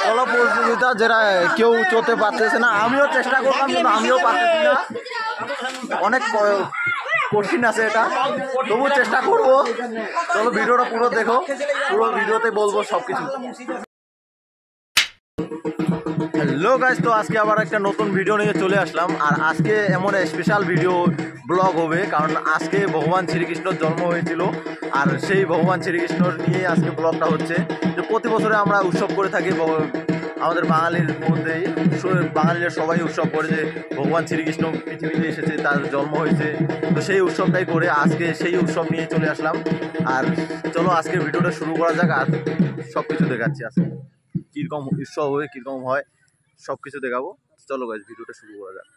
কলা প্রতিযোগিতা, যেটা কেউ চলতে পারতেছে না। আমিও চেষ্টা করলাম কিন্তু আমিও পারতেছি না, অনেক কঠিন আছে এটা, তবু চেষ্টা করবো। চলো ভিডিওটা পুরো দেখো, পুরো ভিডিওতে বলবো সবকিছু। হ্যালো গাইস, তো আজকে আবার একটা নতুন ভিডিও নিয়ে চলে আসলাম। আর আজকে এমন স্পেশাল ভিডিও ব্লগ হবে, কারণ আজকে ভগবান শ্রীকৃষ্ণর জন্ম হয়েছিল। আর সেই ভগবান শ্রীকৃষ্ণর নিয়ে আজকে ব্লগটা হচ্ছে। যে প্রতি বছরে আমরা উৎসব করে থাকি, আমাদের বাঙালির মধ্যেই বাঙালিরা সবাই উৎসব করে যে ভগবান শ্রীকৃষ্ণ পৃথিবীতে এসেছে, তার জন্ম হয়েছে। তো সেই উৎসবটাই করে আজকে সেই উৎসব নিয়ে চলে আসলাম। আর চলো আজকে ভিডিওটা শুরু করা যাক, আর সব কিছু দেখাচ্ছি আজকে কীরকম উৎসব হয়, কীরকম হয় সব কিছু দেখাবো। চলো গাইস ভিডিওটা শুরু করা যাক।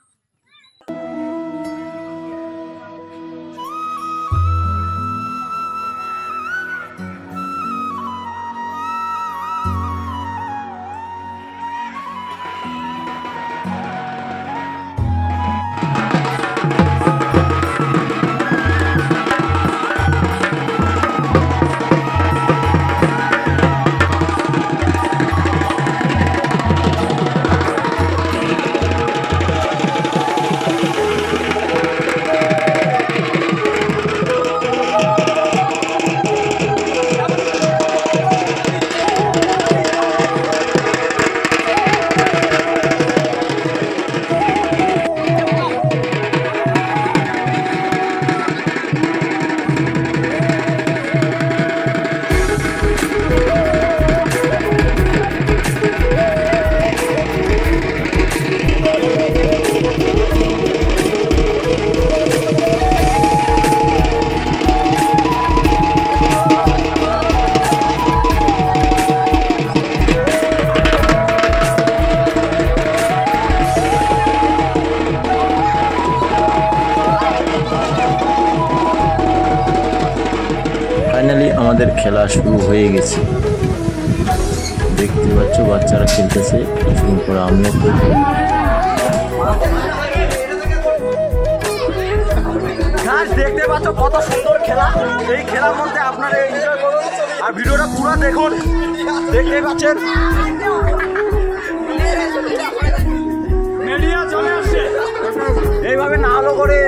ফাইনালি আমাদের খেলা শুরু হয়ে গেছে, দেখতে পাচ্ছ বাচ্চারা খেলতেছে। কিছুক্ষণ পরে আমিও খেলবো। দেখতে পাচ্ছ কত সুন্দর খেলা, এই খেলার মধ্যে আপনারা এনজয় করুন আর ভিডিওটা পুরো দেখুন। দেখতে পাচ্ছেন এইভাবে না হলো করে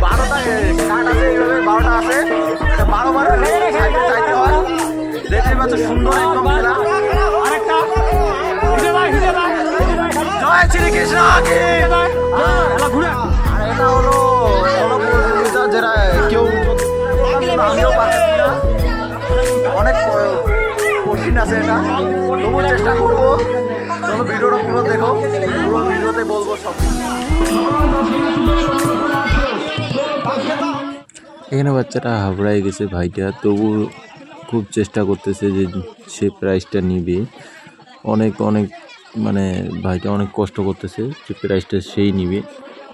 12টা কাঠ আছে, এইভাবে 12টা আছে, 12 চাইতে হয়। দেখতে পাচ্ছ সুন্দর একদম খেলা। জয় শ্রীকৃষ্ণ। এটা হলো প্রতিযোগিতা, যেটা কেউ আমিও পারতেছি না, অনেক কঠিন আছে এটা, তবু চেষ্টা করবো। চলো ভিডিওটা পুরো দেখো, পুরো ভিডিওতে বলবো সব। এখানে বাচ্চাটা হাবড়ায় গেছে ভাইটা, তবু খুব চেষ্টা করতেছে যে সে প্রাইজটা নিবে। অনেক মানে ভাইটা অনেক কষ্ট করতেছে যে প্রাইজটা সেই নিবে।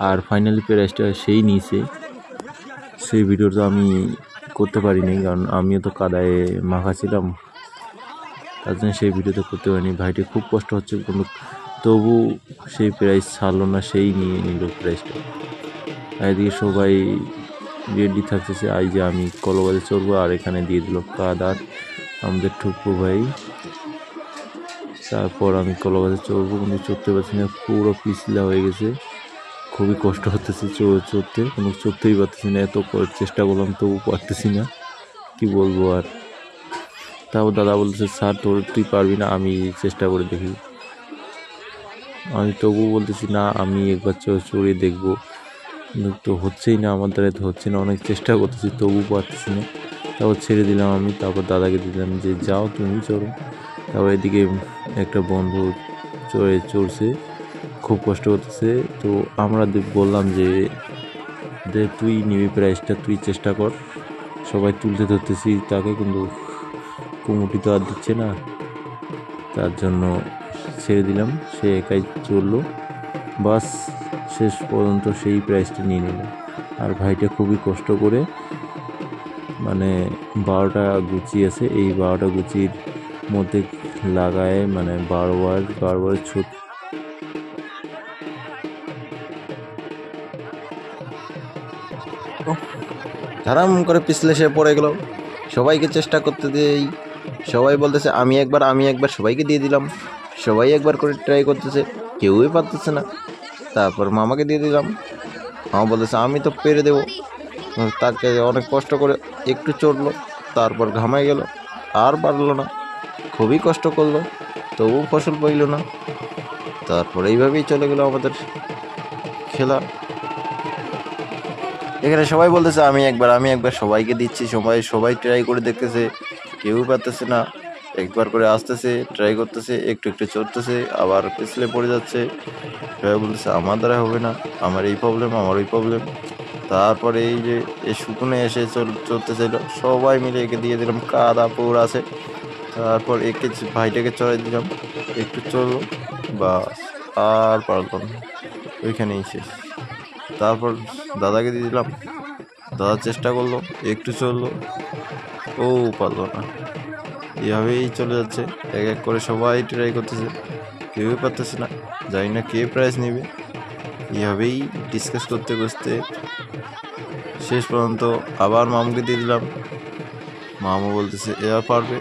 আর ফাইনালি প্রাইজটা সেই নিয়েছে। সেই ভিডিওটা আমি করতে পারিনি, কারণ আমিও তো কাদায় মাখা ছিলাম, তার জন্য সেই ভিডিওটা করতে পারিনি। ভাইটি খুব কষ্ট হচ্ছে, কিন্তু তবু সেই প্রাইজ ছাড়লো না, সেই নিয়ে নিল প্রাইজটা। এদিকে সবাই রেডি থাকতেছে, আই যে আমি কলবাজে চড়বো, আর এখানে দিয়ে দিল কাদার আমাদের ঠুকু ভাই। তারপর আমি কলবাজে চড়বো, কিন্তু চড়তে পারছি না, পুরো পিছলা হয়ে গেছে। খুবই কষ্ট হতেছে চড়তে, কোনো চড়তেই পারতেছি না। এত চেষ্টা করলাম তবু পারতেছি না, কি বলবো আর। তাও দাদা বলতেছে স্যার তুই পারবি না, আমি চেষ্টা করে দেখি। আমি তবু বলতেছি না, আমি একবার চড়ে দেখবো, তো হচ্ছেই না, আমার দ্বারা তো হচ্ছে না। অনেক চেষ্টা করতেছি তবু পারতেছি না। তারপর ছেড়ে দিলাম আমি, তারপর দাদাকে দিলাম যে যাও তুমি চড়ো। তারপর এদিকে একটা বন্ধু চড়ছে, খুব কষ্ট করতেছে। তো আমরা বললাম যে তুই নিবি প্রাইজটা, তুই চেষ্টা কর। সবাই তুলতে ধরতেছি তাকে, কিন্তু কুমুটি তো আর দিচ্ছে না, তার জন্য ছেড়ে দিলাম। সে একাই চললো, বাস শেষ পর্যন্ত সেই প্রাইজটা নিয়ে নিল। আর ভাইটা খুবই কষ্ট করে, মানে 12টা গুচি আছে, এই 12টা গুচির মধ্যে লাগায়, মানে 12বার ছোট ধারাম করে পিছলে সে পড়ে গেল। সবাইকে চেষ্টা করতে দিয়েই সবাই বলতেছে আমি একবার সবাইকে দিয়ে দিলাম। সবাই একবার করে ট্রাই করতেছে, কেউই পারতেছে না। তারপর মামাকে দিয়ে দিলাম। মামা বলতেছে আমি তো পেরে দেবো। তাকে অনেক কষ্ট করে একটু চড়লো, তারপর ঘামাই গেল, আর পারলো না, খুবই কষ্ট করলো, তবুও ফসল পাইল না। তারপর এইভাবেই চলে গেল আমাদের খেলা। এখানে সবাই বলতেছে আমি একবার সবাইকে দিচ্ছি, সবাই ট্রাই করে দেখতেছে, কেউ পারতেছে না। একবার করে আসতেছে, ট্রাই করতেছে, একটু একটু চড়তেছে, আবার পিছলে পড়ে যাচ্ছে। সবাই বলতেছে আমার দ্বারা হবে না, আমার এই প্রবলেম, আমার ওই প্রবলেম। তারপরে এই যে এই শুকনো এসে চড়তে চাইলো, সবাই মিলে একে দিয়ে দিলাম, কাদা পুর আছে। তারপর একে ভাইটাকে চড়াই দিলাম, একটু চললো, বাস আর পারলো না, ওইখানেই শেষ। তারপর দাদাকে দিয়ে দিলাম, দাদা চেষ্টা করলো, একটু চললো, ও পারলো না। এভাবেই চলে যাচ্ছে, এক এক করে সবাই ট্রাই করতেছে, কেউই পারতেছে না। জানি না কে প্রাইজ নেবে। এভাবেই ডিসকাস করতে করতে শেষ পর্যন্ত আবার মামুকে দিয়ে দিলাম। মামু বলতেছে এবার পারবে।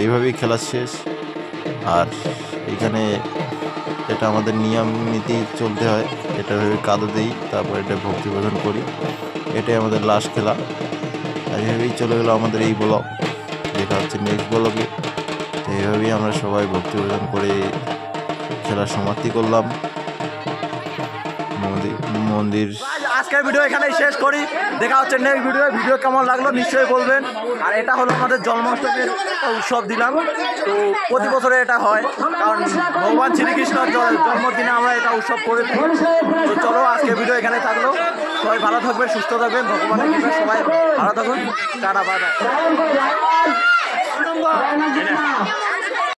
এইভাবেই খেলা শেষ। আর এখানে এটা আমাদের নিয়ম নীতি চলতে হয়, এটা ভেবে কাদা দিই, তারপর এটা ভক্তি প্রদান করি। এটাই আমাদের লাস্ট খেলা। আর এইভাবেই চলে গেলো আমাদের এই ব্লগ। দেখা হচ্ছে নেক্সট ব্লগে। তো এইভাবেই আমরা সবাই ভক্তি প্রদান করে খেলার সমাপ্তি করলাম। মন্দির আজকের ভিডিও এখানেই শেষ করি। দেখা হচ্ছে নেক্সট ভিডিও কেমন লাগলো নিশ্চয়ই বলবেন। আর এটা হলো আমাদের জন্মাষ্টমীর একটা উৎসব দিলাম। তো প্রতি বছরে এটা হয়, কারণ ভগবান শ্রীকৃষ্ণের জন্মদিনে আমরা এটা উৎসব করে থাকি। তো চলো আজকের ভিডিও এখানে থাকলো। সবাই ভালো থাকবেন, সুস্থ থাকবেন, ভগবানের কৃপায় সবাই ভালো থাকুন। Tata, bye bye.